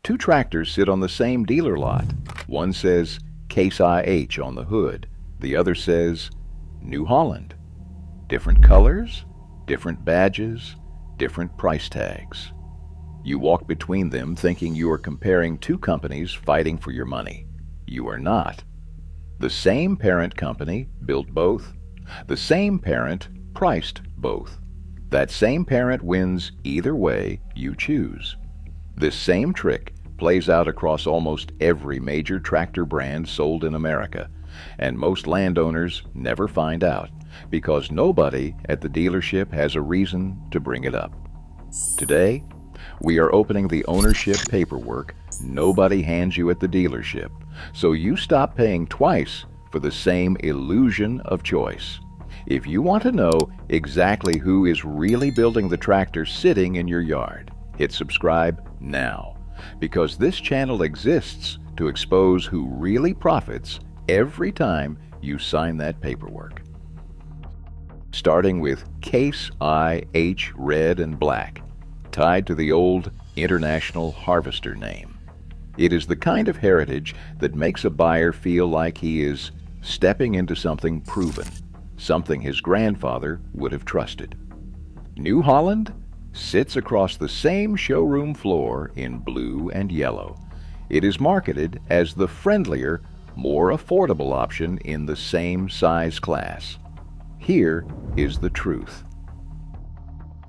Two tractors sit on the same dealer lot. One says Case IH on the hood. The other says New Holland. Different colors, different badges, different price tags. You walk between them thinking you are comparing two companies fighting for your money. You are not. The same parent company built both. The same parent priced both. That same parent wins either way you choose. This same trick plays out across almost every major tractor brand sold in America, and most landowners never find out because nobody at the dealership has a reason to bring it up. Today, we are opening the ownership paperwork nobody hands you at the dealership, so you stop paying twice for the same illusion of choice. If you want to know exactly who is really building the tractor sitting in your yard, hit subscribe now, because this channel exists to expose who really profits every time you sign that paperwork. Starting with Case IH Red and Black, tied to the old International Harvester name. It is the kind of heritage that makes a buyer feel like he is stepping into something proven, something his grandfather would have trusted. New Holland sits across the same showroom floor in blue and yellow. It is marketed as the friendlier, more affordable option in the same size class. Here is the truth.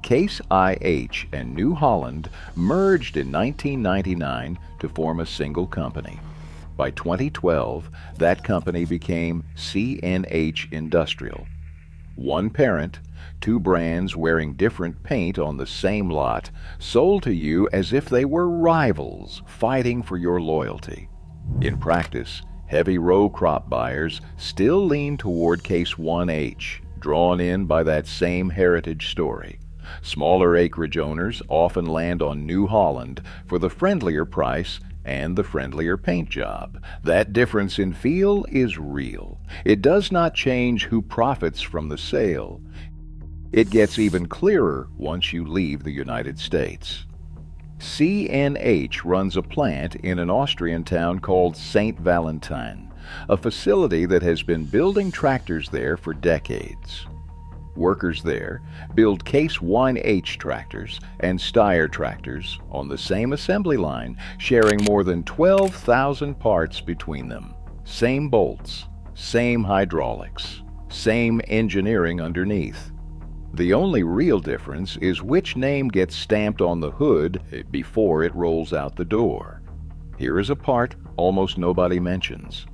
Case IH and New Holland merged in 1999 to form a single company. By 2012, that company became CNH Industrial. One parent, two brands wearing different paint on the same lot, sold to you as if they were rivals fighting for your loyalty. In practice, heavy row crop buyers still lean toward Case 1H, drawn in by that same heritage story. Smaller acreage owners often land on New Holland for the friendlier price and the friendlier paint job. That difference in feel is real. It does not change who profits from the sale. It gets even clearer once you leave the United States. CNH runs a plant in an Austrian town called St. Valentin, a facility that has been building tractors there for decades. Workers there build Case 1H tractors and Steyr tractors on the same assembly line, sharing more than 12,000 parts between them. Same bolts, same hydraulics, same engineering underneath. The only real difference is which name gets stamped on the hood before it rolls out the door. Here is a part almost nobody mentions.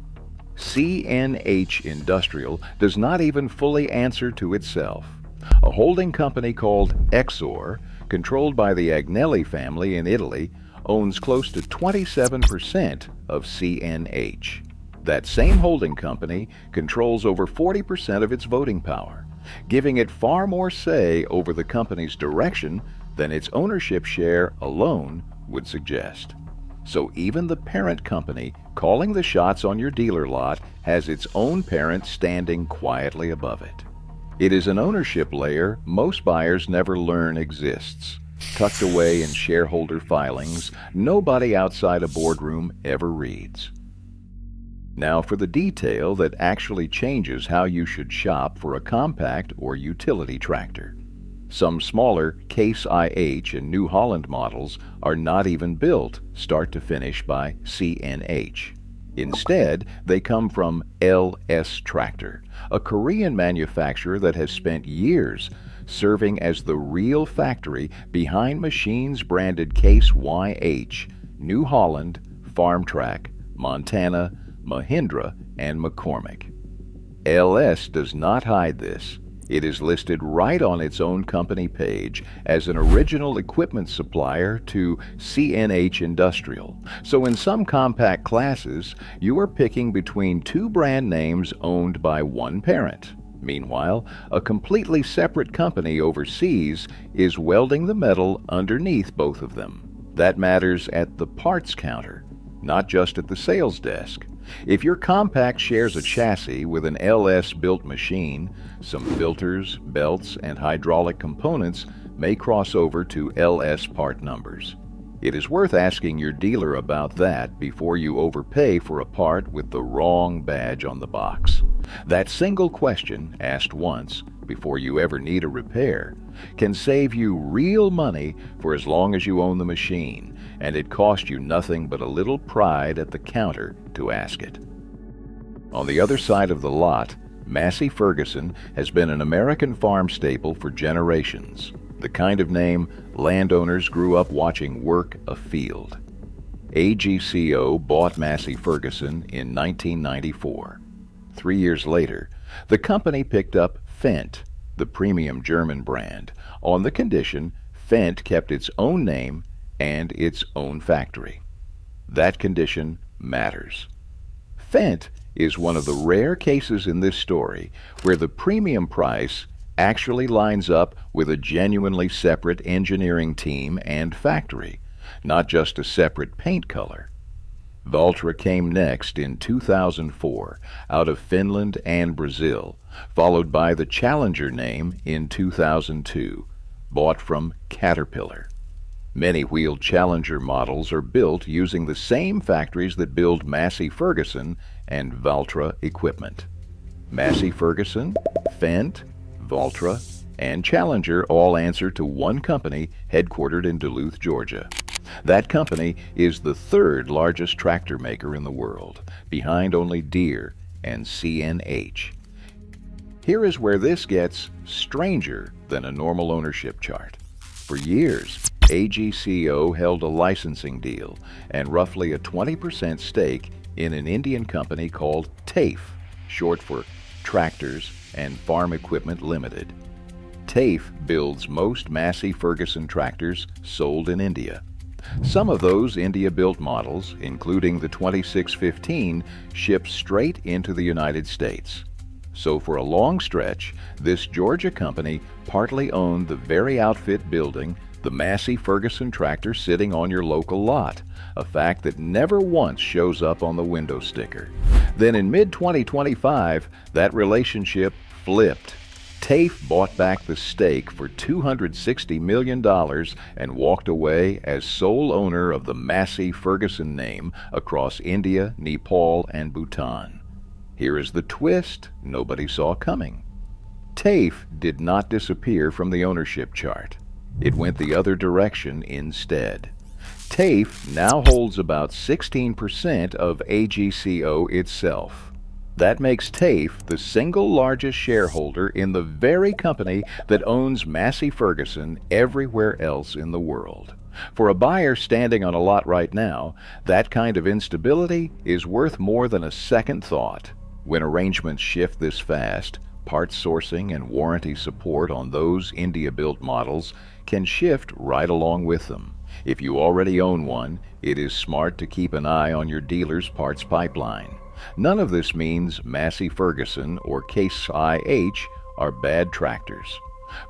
CNH Industrial does not even fully answer to itself. A holding company called Exor, controlled by the Agnelli family in Italy, owns close to 27% of CNH. That same holding company controls over 40% of its voting power, giving it far more say over the company's direction than its ownership share alone would suggest. So even the parent company calling the shots on your dealer lot has its own parent standing quietly above it. It is an ownership layer most buyers never learn exists. Tucked away in shareholder filings, nobody outside a boardroom ever reads. Now for the detail that actually changes how you should shop for a compact or utility tractor. Some smaller Case IH and New Holland models are not even built start to finish by CNH. Instead, they come from LS Tractor, a Korean manufacturer that has spent years serving as the real factory behind machines branded Case YH, New Holland, Farmtrack, Montana, Mahindra, and McCormick. LS does not hide this. It is listed right on its own company page as an original equipment supplier to CNH Industrial. So in some compact classes, you are picking between two brand names owned by one parent. Meanwhile, a completely separate company overseas is welding the metal underneath both of them. That matters at the parts counter, not just at the sales desk. If your compact shares a chassis with an LS-built machine, some filters, belts, and hydraulic components may cross over to LS part numbers. It is worth asking your dealer about that before you overpay for a part with the wrong badge on the box. That single question, asked once before you ever need a repair, can save you real money for as long as you own the machine, and it costs you nothing but a little pride at the counter to ask it. On the other side of the lot, Massey Ferguson has been an American farm staple for generations, the kind of name landowners grew up watching work afield. AGCO bought Massey Ferguson in 1994. 3 years later, the company picked up Fendt, the premium German brand, on the condition Fendt kept its own name and its own factory. That condition matters. Fendt is one of the rare cases in this story where the premium price actually lines up with a genuinely separate engineering team and factory, not just a separate paint color. Valtra came next in 2004 out of Finland and Brazil, followed by the Challenger name in 2002, bought from Caterpillar. Many wheeled Challenger models are built using the same factories that build Massey Ferguson and Valtra equipment. Massey Ferguson, Fendt, Valtra, and Challenger all answer to one company headquartered in Duluth, Georgia. That company is the third largest tractor maker in the world, behind only Deere and CNH. Here is where this gets stranger than a normal ownership chart. For years, AGCO held a licensing deal and roughly a 20% stake in an Indian company called TAFE, short for Tractors and Farm Equipment Limited. TAFE builds most Massey Ferguson tractors sold in India. Some of those India-built models, including the 2615, ship straight into the United States. So for a long stretch, this Georgia company partly owned the very outfit building the Massey Ferguson tractor sitting on your local lot, a fact that never once shows up on the window sticker. Then in mid-2025, that relationship flipped. TAFE bought back the stake for $260 million and walked away as sole owner of the Massey Ferguson name across India, Nepal, and Bhutan. Here is the twist nobody saw coming. TAFE did not disappear from the ownership chart. It went the other direction instead. TAFE now holds about 16% of AGCO itself. That makes TAFE the single largest shareholder in the very company that owns Massey Ferguson everywhere else in the world. For a buyer standing on a lot right now, that kind of instability is worth more than a second thought. When arrangements shift this fast, parts sourcing and warranty support on those India-built models can shift right along with them. If you already own one, it is smart to keep an eye on your dealer's parts pipeline. None of this means Massey Ferguson or Case IH are bad tractors.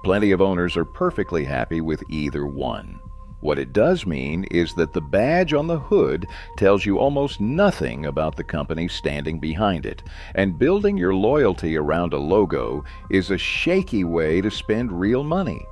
Plenty of owners are perfectly happy with either one. What it does mean is that the badge on the hood tells you almost nothing about the company standing behind it, and building your loyalty around a logo is a shaky way to spend real money.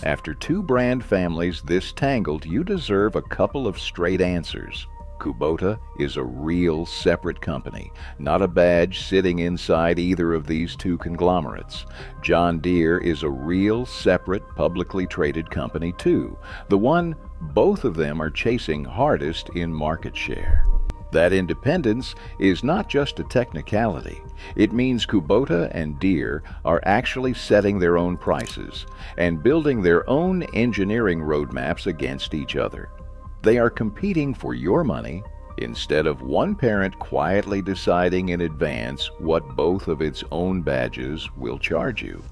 After two brand families this tangled, you deserve a couple of straight answers. Kubota is a real separate company, not a badge sitting inside either of these two conglomerates. John Deere is a real separate publicly traded company too, the one both of them are chasing hardest in market share. That independence is not just a technicality. It means Kubota and Deere are actually setting their own prices and building their own engineering roadmaps against each other. They are competing for your money instead of one parent quietly deciding in advance what both of its own badges will charge you.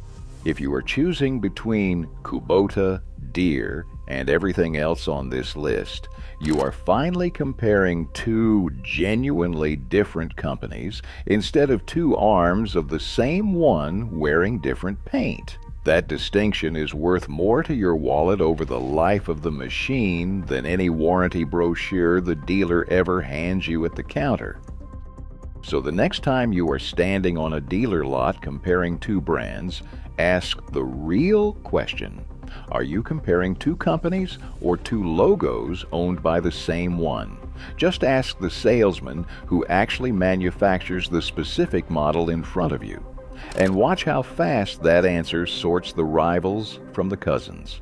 If you are choosing between Kubota, Deere, and everything else on this list, you are finally comparing two genuinely different companies instead of two arms of the same one wearing different paint. That distinction is worth more to your wallet over the life of the machine than any warranty brochure the dealer ever hands you at the counter. So the next time you are standing on a dealer lot comparing two brands, ask the real question. Are you comparing two companies or two logos owned by the same one? Just ask the salesman who actually manufactures the specific model in front of you, and watch how fast that answer sorts the rivals from the cousins.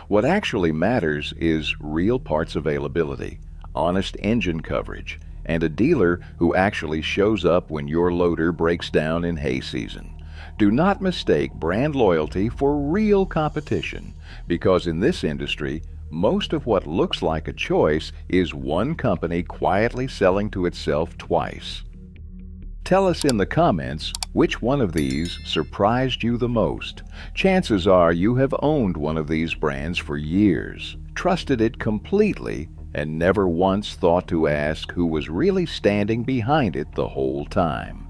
What actually matters is real parts availability, honest engine coverage, and a dealer who actually shows up when your loader breaks down in hay season. Do not mistake brand loyalty for real competition, because in this industry, most of what looks like a choice is one company quietly selling to itself twice. Tell us in the comments which one of these surprised you the most. Chances are you have owned one of these brands for years, trusted it completely, and never once thought to ask who was really standing behind it the whole time.